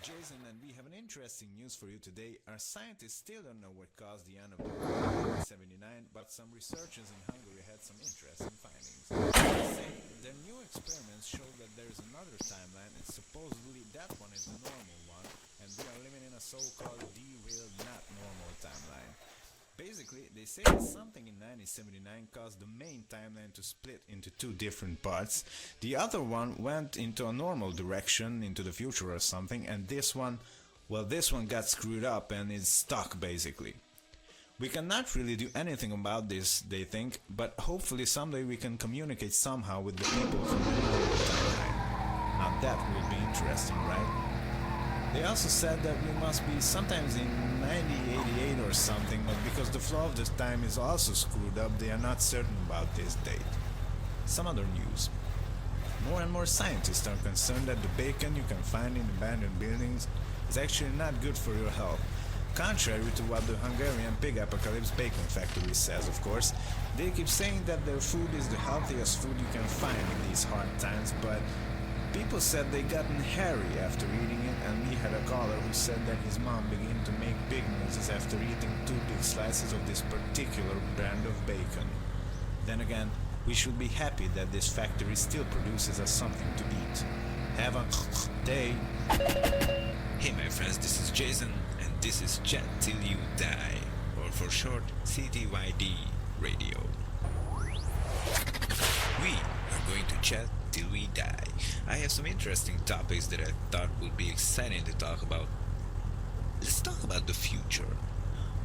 Jason, and we have an interesting news for you today. Our scientists still don't know what caused the end of the war in 1979, but some researchers in Hungary had some interesting findings. They say their new experiments show that there is another timeline, and supposedly that one is the normal one, and we are living in a so-called derailed, not normal timeline. Basically, they say that something in 1979 caused the main timeline to split into two different parts. The other one went into a normal direction, into the future or something, and this one got screwed up and is stuck basically. We cannot really do anything about this, they think, but hopefully someday we can communicate somehow with the people from the normal timeline. Now that would be interesting, right? They also said that we must be sometimes in 1988 or something, but because the flow of the time is also screwed up, they are not certain about this date. Some other news. More and more scientists are concerned that the bacon you can find in abandoned buildings is actually not good for your health. Contrary to what the Hungarian pig apocalypse bacon factory says, of course, they keep saying that their food is the healthiest food you can find in these hard times, but people said they gotten hairy after eating it, and we had a caller who said that his mom began to make big noises after eating 2 big slices of this particular brand of bacon. Then again, we should be happy that this factory still produces us something to eat. Have a day. Hey my friends, this is Jason, and this is Chat Till You Die, or for short, CTYD Radio. We are going to chat till we die. I have some interesting topics that I thought would be exciting to talk about. Let's talk about the future.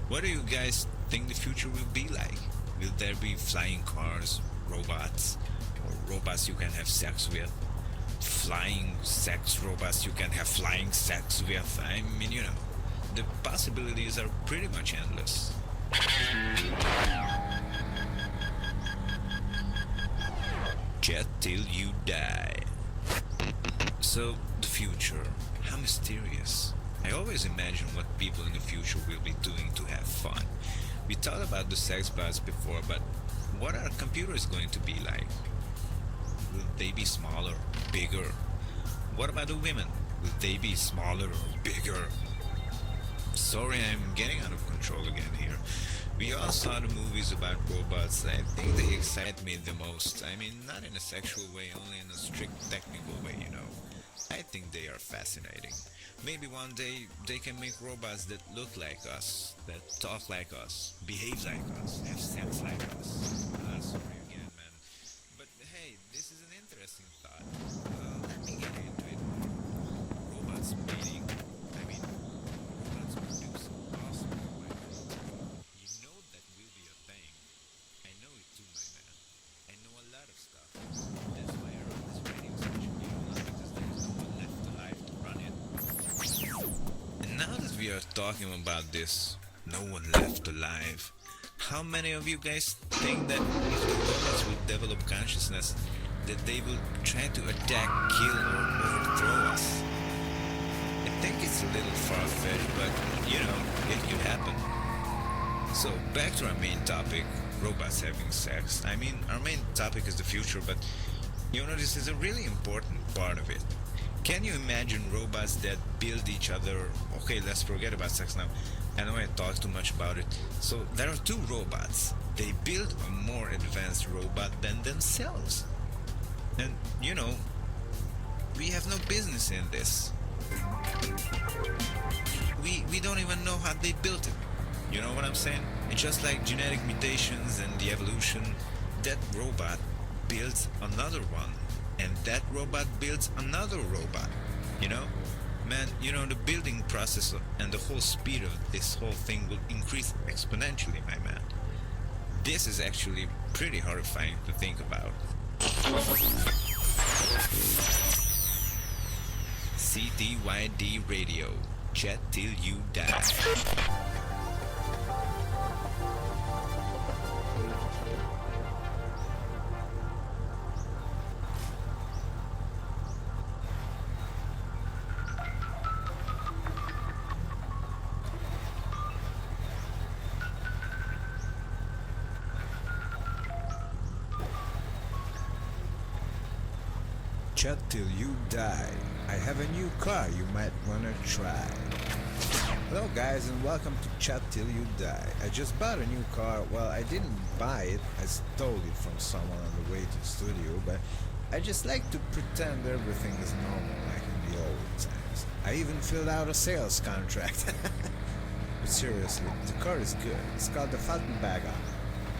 What do you guys think the future will be like? Will there be flying cars, robots, or robots you can have sex with? Flying sex robots you can have flying sex with? I mean, you know, the possibilities are pretty much endless. Chat till you die. So, the future. How mysterious. I always imagine what people in the future will be doing to have fun. We thought about the sex bots before, but what are computers going to be like? Will they be smaller, bigger? What about the women? Will they be smaller or bigger? Sorry, I'm getting out of control again here. We all saw the movies about robots. I think they excite me the most. I mean, not in a sexual way, only in a strict technical way, you know. I think they are fascinating. Maybe one day they can make robots that look like us, that talk like us, behave like us, have sex like us. Sorry again, man. But hey, this is an interesting thought. Let me get into it. Robots meaning, robots produce awesome weapons. You know that will be a thing. I know it too, my man. I know a lot of stuff. That's why I run this radio station, you know, because there is no one left alive to run it. And now that we are talking about this, no one left alive, how many of you guys think that if the robots will develop consciousness, that they will try to attack, kill, or overthrow us? I think it's a little far-fetched, but, you know, it could happen. So, back to our main topic, robots having sex. I mean, our main topic is the future, but, you know, this is a really important part of it. Can you imagine robots that build each other? Okay, let's forget about sex now. I know I talked too much about it. So, there are 2 robots. They build a more advanced robot than themselves. And, you know, we have no business in this. We don't even know how they built it. You know what I'm saying? It's just like genetic mutations and the evolution. That robot builds another one, and that robot builds another robot. You know? Man, you know, the building process and the whole speed of this whole thing will increase exponentially, my man. This is actually pretty horrifying to think about. CTYD Radio. Chat till you die. Chat till you die. I have a new car you might wanna try. Hello guys and welcome to Chat Till You Die. I just bought a new car. Well, I didn't buy it, I stole it from someone on the way to the studio, but I just like to pretend everything is normal like in the old times. I even filled out a sales contract. But seriously, the car is good. It's called the Faltenberger.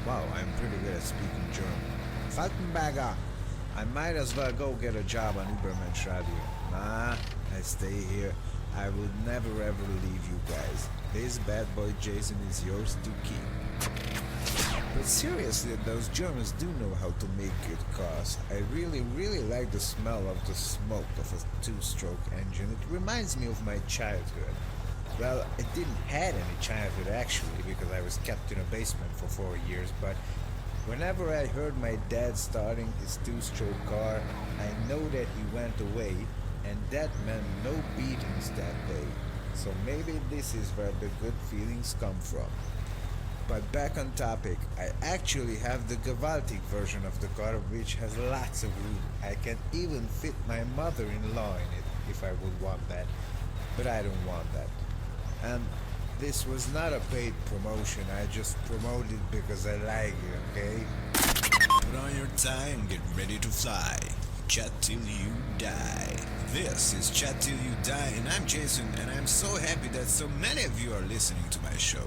Wow, I'm pretty good at speaking German. Faltenberger. I might as well go get a job on Übermensch Radio. Nah, I stay here. I will never ever leave you guys. This bad boy Jason is yours to keep. But seriously, those Germans do know how to make good cars. I really like the smell of the smoke of a two-stroke engine. It reminds me of my childhood. Well, I didn't have any childhood actually, because I was kept in a basement for 4 years, but whenever I heard my dad starting his two-stroke car, I know that he went away, and that meant no beatings that day. So maybe this is where the good feelings come from. But back on topic, I actually have the Gewaltig version of the car, which has lots of room. I can even fit my mother-in-law in it if I would want that, but I don't want that. And this was not a paid promotion, I just promoted because I like it, okay? Put on your tie and get ready to fly. Chat till you die. This is Chat Till You Die, and I'm Jason, and I'm so happy that so many of you are listening to my show.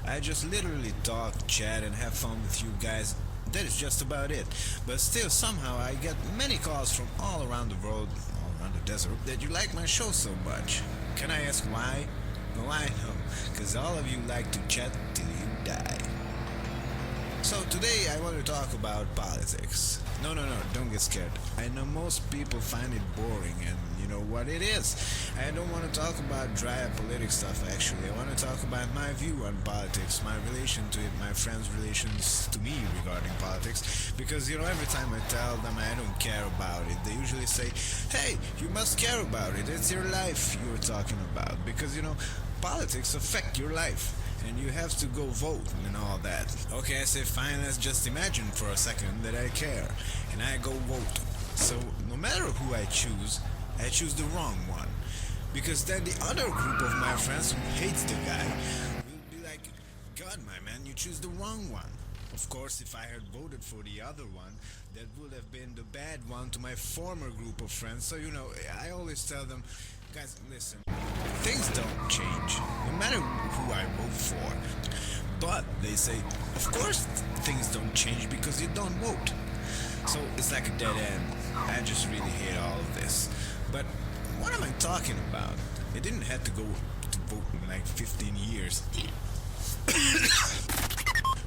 I just literally talk, chat, and have fun with you guys. That is just about it. But still, somehow, I get many calls from all around the world, all around the desert, that you like my show so much. Can I ask why? Well, I know, because all of you like to chat till you die. So today I want to talk about politics. No, don't get scared. I know most people find it boring, and you know what it is. I don't want to talk about dry political stuff actually. I want to talk about my view on politics, my relation to it, my friends' relations to me regarding politics. Because, you know, every time I tell them I don't care about it, they usually say, hey, you must care about it. It's your life you're talking about. Because, you know, politics affect your life. And you have to go vote and all that. Okay, I say fine, let's just imagine for a second that I care. And I go vote. So no matter who I choose the wrong one. Because then the other group of my friends who hates the guy will be like, God, my man, you choose the wrong one. Of course, if I had voted for the other one, that would have been the bad one to my former group of friends. So, you know, I always tell them, guys, listen, things don't change, no matter who I vote for. But they say, of course things don't change because you don't vote. So it's like a dead end. I just really hate all of this. But what am I talking about? I didn't have to go to vote in like 15 years.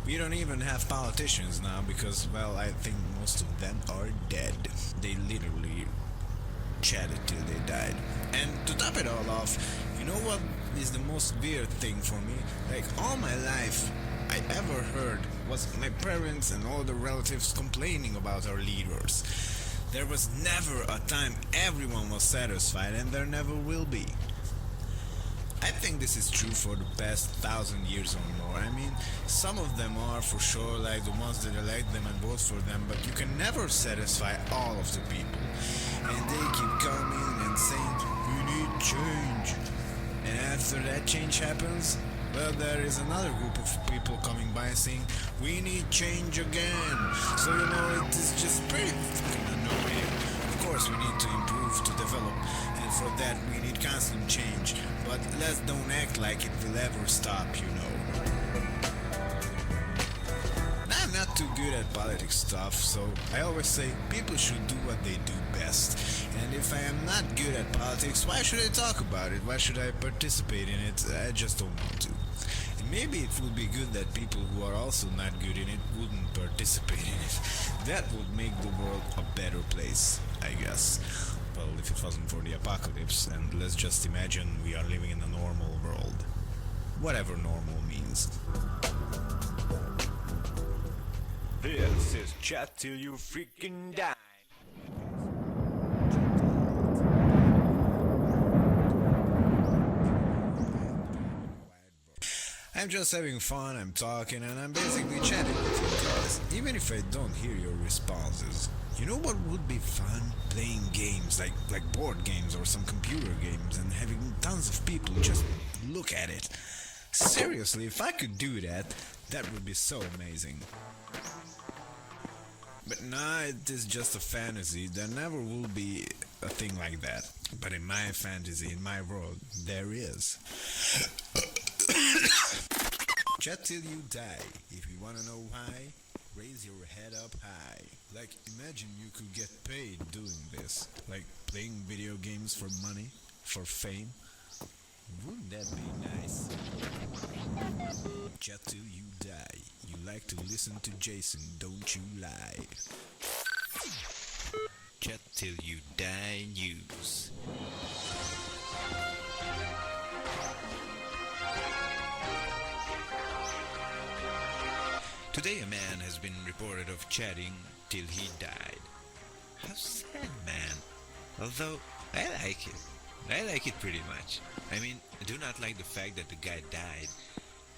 We don't even have politicians now because, well, I think most of them are dead. They literally chatted till they died. And to top it all off, you know what is the most weird thing for me? Like, all my life I ever heard was my parents and all the relatives complaining about our leaders. There was never a time everyone was satisfied, and there never will be. I think this is true for the past 1,000 years or more. I mean, some of them are for sure, like the ones that elect them and vote for them, but you can never satisfy all of the people. And they keep coming and saying, we need change. And after that change happens, well, there is another group of people coming by saying, we need change again. So, you know, it is just pretty fucking annoying. Of course, we need to improve, to develop, and for that we need constant change. But let's don't act like it will ever stop, you know. I'm not too good at politics stuff, so I always say people should do what they do best. And if I am not good at politics, why should I talk about it? Why should I participate in it? I just don't want to. And maybe it would be good that people who are also not good in it wouldn't participate in it. That would make the world a better place, I guess. Well, if it wasn't for the apocalypse, and let's just imagine we are living in a normal world. Whatever normal means. This is Chat Till You Freaking Die. I I'm just having fun, I'm talking, and I'm basically chatting with you guys, even if I don't hear your responses. You know what would be fun? Playing games, like board games or some computer games, and having tons of people just look at it. Seriously, if I could do that, that would be so amazing. But nah, it is just a fantasy. There never will be a thing like that. But in my fantasy, in my world, there is. Chat till you die. If you wanna know why, raise your head up high. Like, imagine you could get paid doing this. Like, playing video games for money, for fame. Wouldn't that be nice? Chat till you die. You like to listen to Jason, don't you lie. Chat till you die news. Today a man has been reported of chatting till he died. How sad, man. Although, I like it. I like it pretty much. I mean, I do not like the fact that the guy died.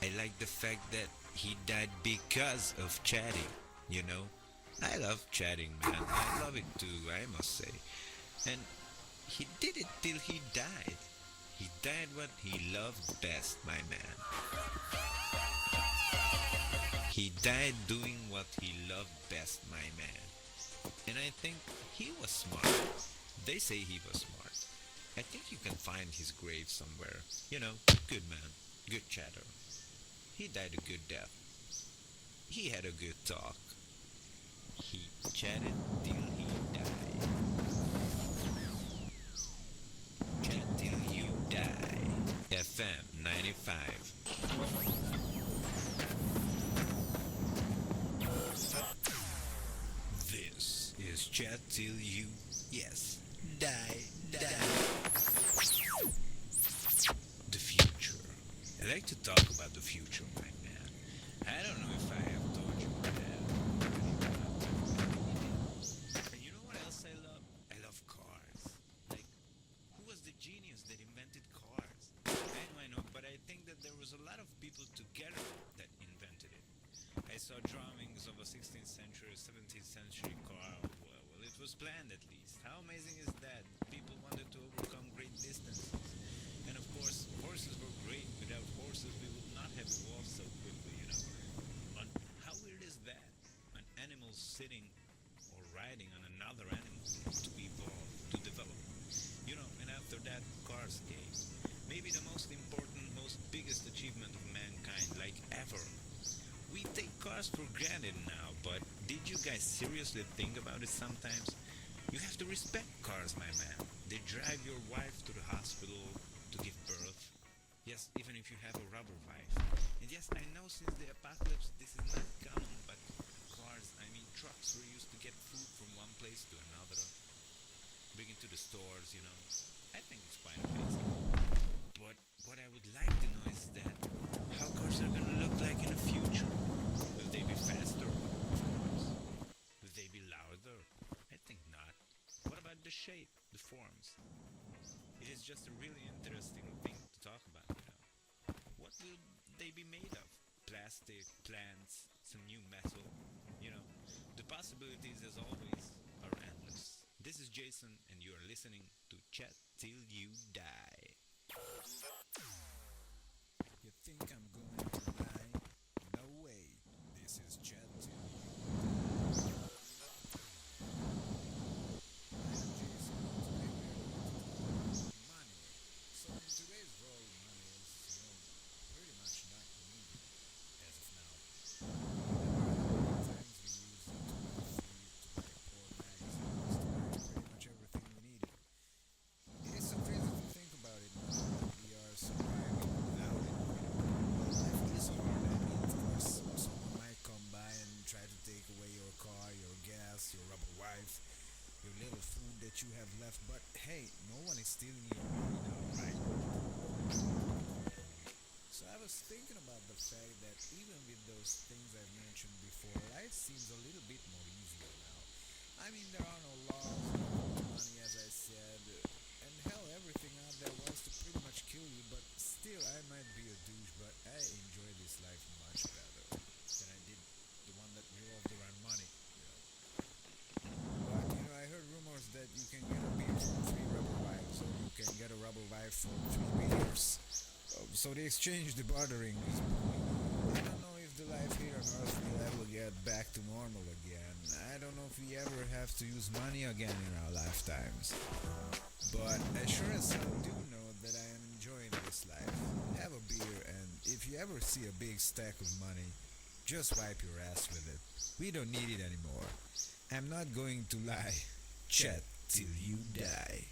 I like the fact that he died because of chatting, you know? I love chatting, man. I love it too, I must say. And he did it till he died. He died what he loved best, my man. He died doing what he loved best, my man. And I think he was smart. They say he was smart. I think you can find his grave somewhere. You know, good man, good chatter. He died a good death. He had a good talk. He chatted till he died. Chat till you die. FM 95. This is Chat till you, yes, die. The future. I like to talk about the future, my man. I don't know if I have told you that. And you know what else I love? I love cars. Like, who was the genius that invented cars? I know, but I think that there was a lot of people together that invented it. I saw drawings of a 16th century, 17th century car. Well, it was planned at least. How amazing is that? People wanted to overcome great distances. And of course, horses were great. Without horses, we would not have evolved so quickly, you know. But how weird is that? An animal sitting or riding on another animal to evolve, to develop. You know, and after that, cars came. Maybe the most important, most biggest achievement of mankind, like ever. We take cars for granted now, but did you guys seriously think about it sometimes? You have to respect cars, my man. They drive your wife to the hospital to give birth. Yes, even if you have a rubber wife. And yes, I know since the apocalypse this is not common, but cars, I mean trucks, were used to get food from one place to another. Bring it to the stores, you know. I think it's quite amazing. But what I would like to know is that how cars are going to look like in the future. Will they be faster? Of course. Will they be louder? I think not. What about the shape, the forms? It is just a really interesting thing to talk about, you know. What will they be made of? Plastic, plants, some new metal, you know. The possibilities, as always, are endless. This is Jason, and you are listening to Chat Till You Die. You think I'm going to lie? No way. This is Chat till you die. I'm Jason. Today we are going to talk about money. So in today's world, money is, pretty much not needed as of now. Remember how many times we used it to buy food, to buy poor magazines, to buy pretty much everything we needed. It is so crazy to think about it now that we are surviving without it. Life is hard. I mean, of course, someone might come by and try to take away your car, your gas, your rubber wife, your little food that you have left. But hey, no one is stealing your money now, right? So I was thinking about the fact that even with those things I've mentioned before, life seems a little bit more easier now. I mean, there are no laws, no money, as I said, and hell, everything out there wants to pretty much kill you, but still I might be a douche, but I enjoy this life much better than I did the one that revolved around money. But I heard rumors that you can get a beer from three rubber wives, or you can get a rubber wife for three beers. So the exchange, the bartering is booming. I don't know if the life here on Earth will ever get back to normal again. I don't know if we ever have to use money again in our lifetimes. But I sure as hell do know that I am enjoying this life. Have a beer, and if you ever see a big stack of money, just wipe your ass with it. We don't need it anymore. I'm not going to lie. Chat till you die.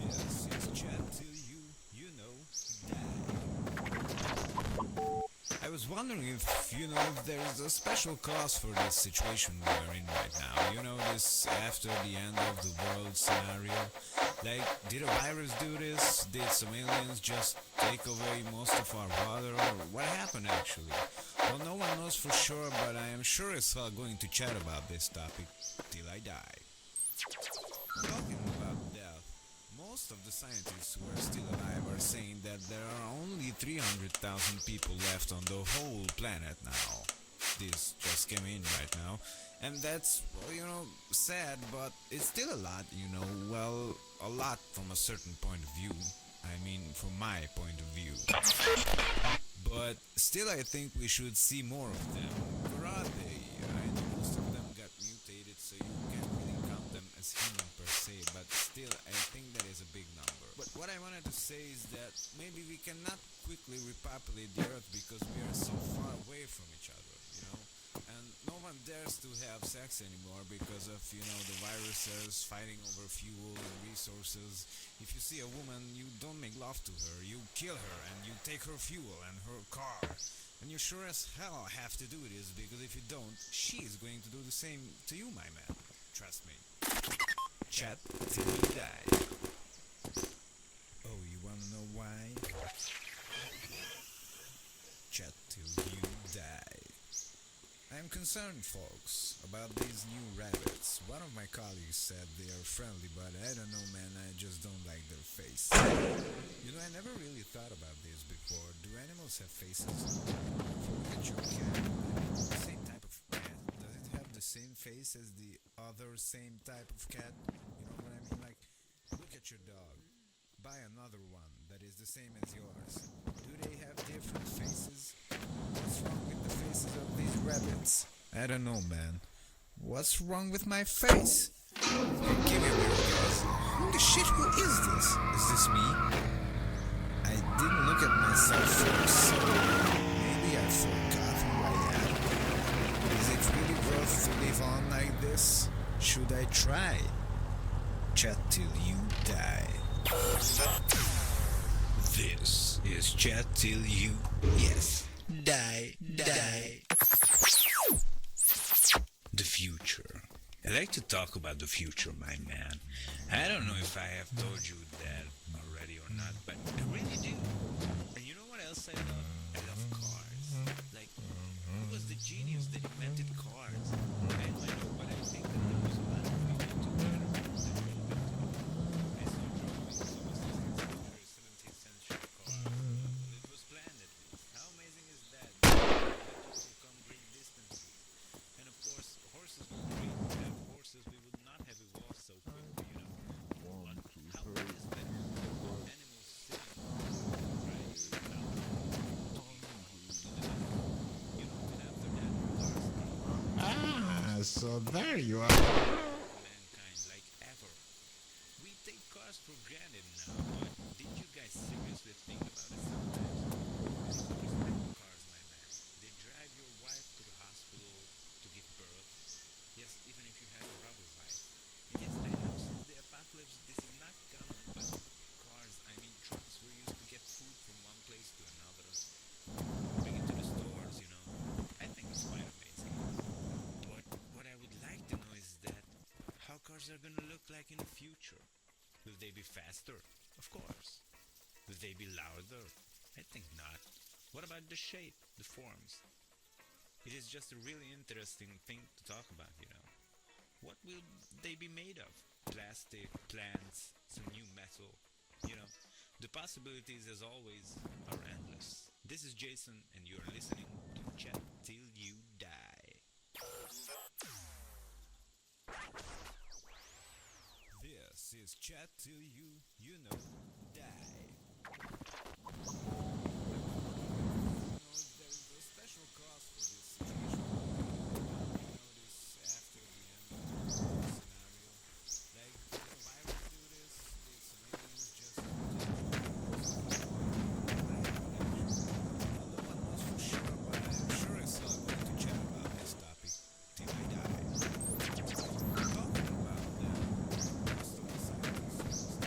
This is chat till you know, die. I was wondering if there's a special cause for this situation we are in right now. This after the end of the world scenario. Like, did a virus do this? Did some aliens just take away most of our water? Or what happened actually? Well, no one knows for sure, but I am sure as hell going to chat about this topic till I die. Talking about death, most of the scientists who are still alive are saying that there are only 300,000 people left on the whole planet now. This just came in right now. And that's, sad, but it's still a lot, well, a lot from a certain point of view. I mean, from my point of view. But still I think we should see more of them. Where are they? I know most of them got mutated, so you can't really count them as human per se, but still I think that is a big number. But what I wanted to say is that maybe we cannot quickly repopulate the Earth because we are so far away from each other, and no one dares to have sex anymore because of, the viruses fighting over fuel and resources. If you see a woman, you don't make love to her, you kill her and you take her fuel and her car. And you sure as hell have to do this, because if you don't, she is going to do the same to you, my man. Trust me. Chat till you die. Oh, you wanna know why? Chat till you die. I'm concerned, folks, about these new rabbits. One of my colleagues said they are friendly, but I don't know, man, I just don't like their face. I never really thought about this before. Do animals have faces? If you look at your cat, the same type of cat, does it have the same face as the other same type of cat? You know what I mean? Like, look at your dog. Buy another one that is the same as yours. Do they have different faces? What's wrong with the faces of these rabbits? I don't know, man. What's wrong with my face? Give me a minute, guys. Holy shit, who is this? Is this me? I didn't look at myself first, so maybe I forgot who I am. Is it really worth to live on like this? Should I try? Chat till you die. This is Chat till you, yes, die. The future. I like to talk about the future, my man. I don't know if I have told you that already or not, but I really do. And you know what else I love? I love cars. Like, who was the genius that invented cars? I don't know, but I think that there was a lot of people together that drove it. I saw drawings of a 17th century car. Well, it was planned at least. How amazing is that? It will come great distances. And of course, horses were great. Without horses, we would not have evolved so quickly, But how is that? Animals sitting right without and after that, cars So there you are. mankind like ever. We take cars for granted now, but did you guys seriously think about it sometimes? Cars, my man. They drive your wife to the hospital to give birth. Yes, even if you have a rubber wife. And yes, I know since the apocalypse this is not common, but cars, trucks were used to get food from one place to another. Bring it to the stores, I think it's quite amazing. But what I would like to know is that how cars are gonna look like in the future. Will they be faster? Of course. Will they be louder? I think not. What about the shape, the forms? It is just a really interesting thing to talk about, What will they be made of? Plastic, plants, some new metal? You know, the possibilities, as always, are endless. This is Jason, and you're listening to Chat Till You Die. This is Chat Till You know, die. There's a special cause for this situation. This after the end of the scenario. Like, why we do this? It's means just although I'm not for sure, but I'm sure I still going to chat about this topic till I die. Talking about that, most of the scientists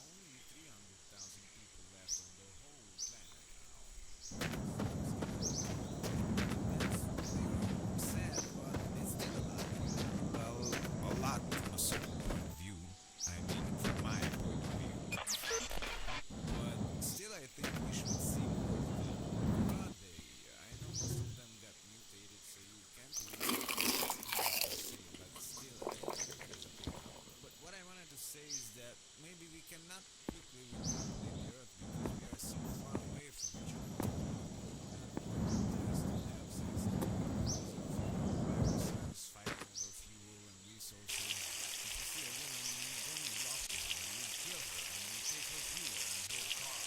only 300,000 people left on the whole planet now. That's sad, but it's still a lot. Well, a lot from a certain point of view. I mean, from my point of view. But still, I think we should see more of them. But I know most of them got mutated, so you can't really say, but still, I think there's a big problem. But what I wanted to say is that maybe we cannot quickly repopulate the Earth because we are so far away from each other. We still have sex viruses fighting over fuel and resources. If you see a woman, you don't love her, you kill her, and you take her fuel and her car.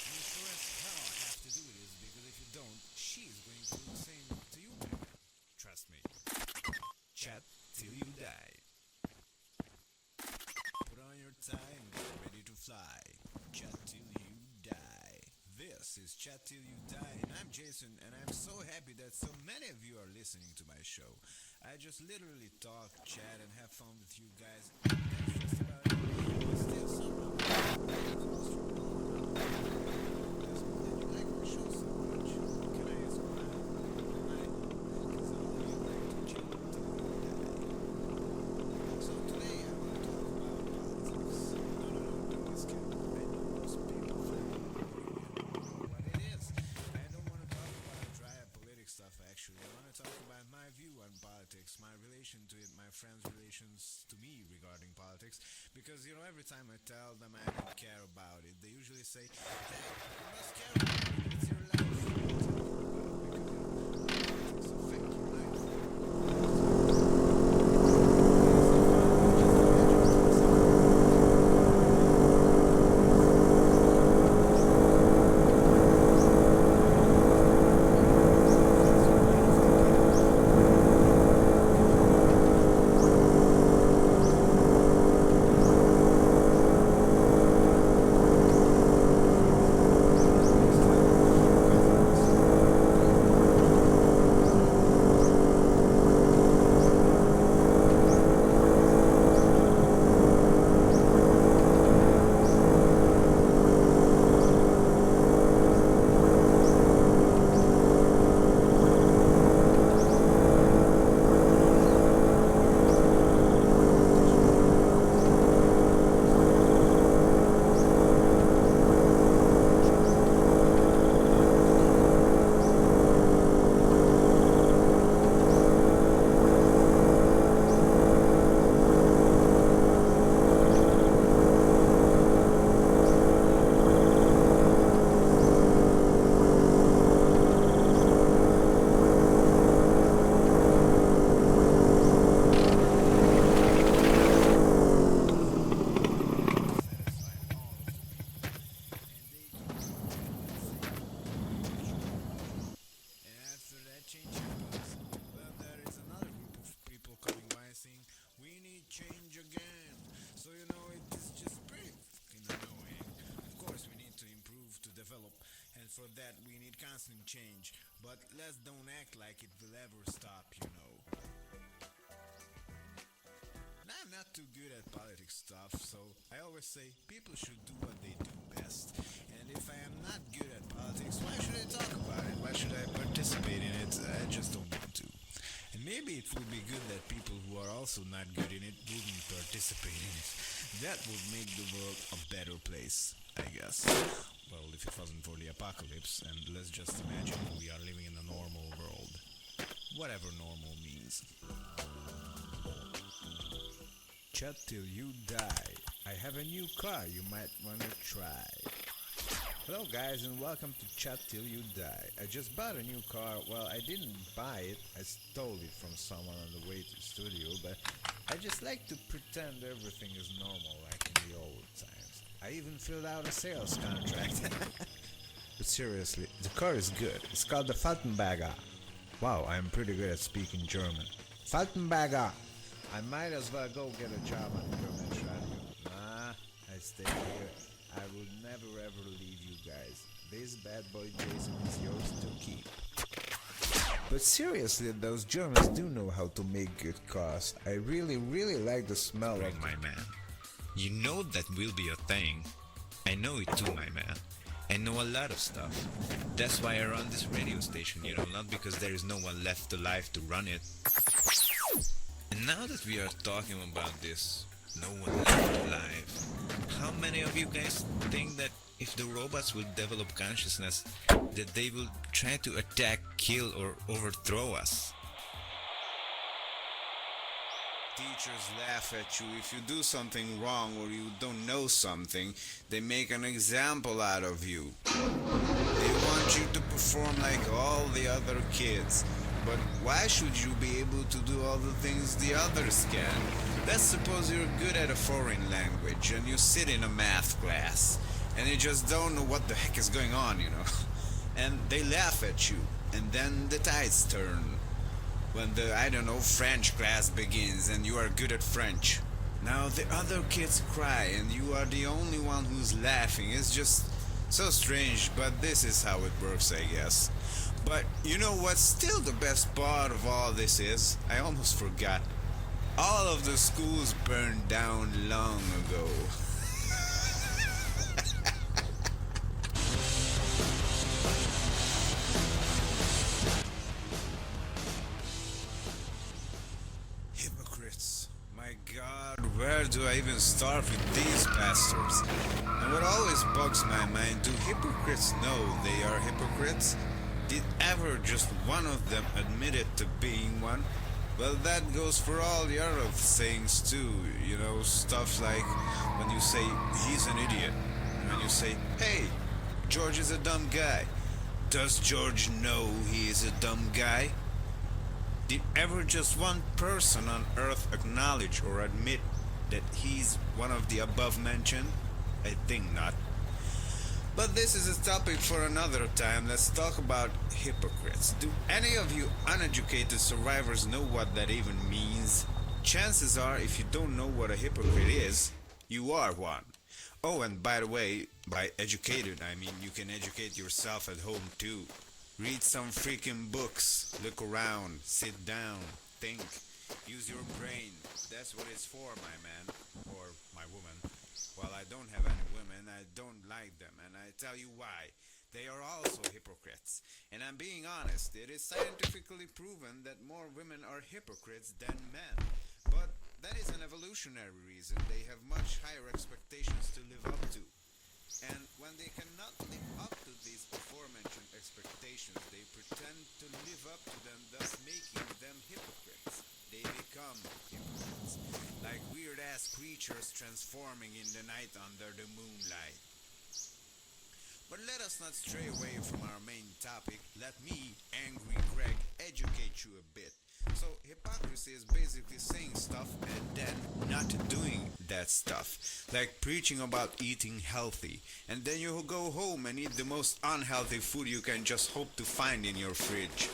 You sure as hell have to do this because if you don't, she's going to do the same to you, man. Trust me. Chat till you die. Put on your tie and get ready to fly. Chat till you die. This is Chat Till You Die, and I'm Jason, and I'm so happy that so many of you are listening to my show. I just literally talk, chat, and have fun with you guys. That's just about it. But still, somehow, that you like my show so much. Can I ask why? Because I know you like to chat till you die. So today I want to talk about politics. No, this kid. I know most people find it boring and don't know what it is. I don't want to talk about dry political stuff actually. I want to talk about my view on politics, my relation to it, my friends' relations to me regarding politics. Because every time I tell them I don't care about it, they usually say, "Hey, you must care about it. It's your life. Because politics affect your life." Change again. So it is just pretty fucking annoying. Of course we need to improve, to develop, and for that we need constant change. But let's don't act like it will ever stop. And I'm not too good at politics stuff, so I always say people should do what they do best. And if I am not good at politics, why should I talk about it? Why should I participate in it? I just don't want to. And maybe it would be good that people who are also not good in it wouldn't participate in it. That would make the world a better place, I guess. Well, if it wasn't for the apocalypse, and let's just imagine we are living in a normal world. Whatever normal means. Chat till you die. I have a new car you might wanna try. Hello guys and welcome to Chat Till You Die. I just bought a new car. Well, I didn't buy it, I stole it from someone on the way to the studio, but I just like to pretend everything is normal like in the old times. I even filled out a sales contract. But seriously, the car is good. It's called the Faltenberger. Wow, I'm pretty good at speaking German. Faltenberger! I might as well go get a job on the German radio. Nah, I stay here. I will never ever leave you guys. This bad boy Jason is yours to keep. But seriously, those Germans do know how to make good cars. I really like the smell Bring of my man. You know that will be a thing. I know it too, my man. I know a lot of stuff. That's why I run this radio station, not because there is no one left alive to run it. And now that we are talking about this, no one left alive, how many of you guys think that if the robots will develop consciousness, that they will try to attack, kill, or overthrow us? Teachers laugh at you if you do something wrong or you don't know something. They make an example out of you. They want you to perform like all the other kids. But why should you be able to do all the things the others can? Let's suppose you're good at a foreign language and you sit in a math class and you just don't know what the heck is going on, And they laugh at you, and then the tides turn. When the, French class begins and you are good at French. Now the other kids cry and you are the only one who's laughing. It's just so strange, but this is how it works, I guess. But you know what's still the best part of all this is? I almost forgot. All of the schools burned down long ago. Hypocrites. My God, where do I even start with these bastards? And what always bugs my mind, do hypocrites know they are hypocrites? Did ever just one of them admit it to being one? Well, that goes for all the other sayings too, stuff like when you say, he's an idiot, and when you say, hey, George is a dumb guy. Does George know he is a dumb guy? Did ever just one person on earth acknowledge or admit that he's one of the above mentioned? I think not. But this is a topic for another time. Let's talk about hypocrites. Do any of you uneducated survivors know what that even means? Chances are, if you don't know what a hypocrite is, you are one. Oh, and by the way, by educated, I mean you can educate yourself at home too. Read some freaking books, look around, sit down, think, use your brain. That's what it's for, my man, or my woman. Well, I don't have any women, I don't like them, and I tell you why. They are also hypocrites. And I'm being honest, it is scientifically proven that more women are hypocrites than men. But that is an evolutionary reason. They have much higher expectations to live up to. And when they cannot live up to these aforementioned expectations, they pretend to live up to them, thus making them hypocrites. They become hypocrites, like weird-ass creatures transforming in the night under the moonlight. But let us not stray away from our main topic. Let me, Angry Greg, educate you a bit. So, hypocrisy is basically saying stuff and then not doing that stuff. Like preaching about eating healthy, and then you go home and eat the most unhealthy food you can just hope to find in your fridge.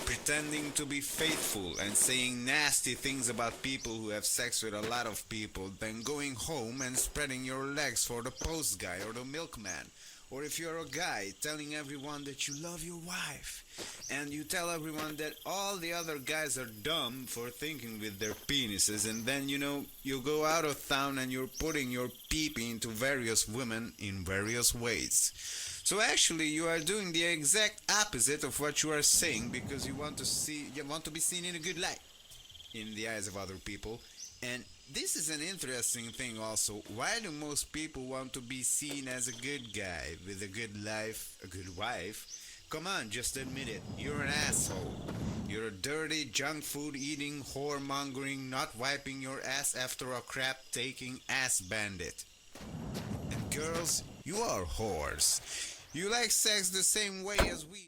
Pretending to be faithful and saying nasty things about people who have sex with a lot of people, then going home and spreading your legs for the post guy or the milkman. Or if you're a guy, telling everyone that you love your wife, and you tell everyone that all the other guys are dumb for thinking with their penises, and then you go out of town and you're putting your pee-pee into various women in various ways. So actually you are doing the exact opposite of what you are saying, because you want to be seen in a good light in the eyes of other people. And this is an interesting thing also. Why do most people want to be seen as a good guy with a good life, a good wife? Come on, just admit it. You're an asshole. You're a dirty, junk food eating, whoremongering, not wiping your ass after a crap taking ass bandit. And girls, you are whores. You like sex the same way as we.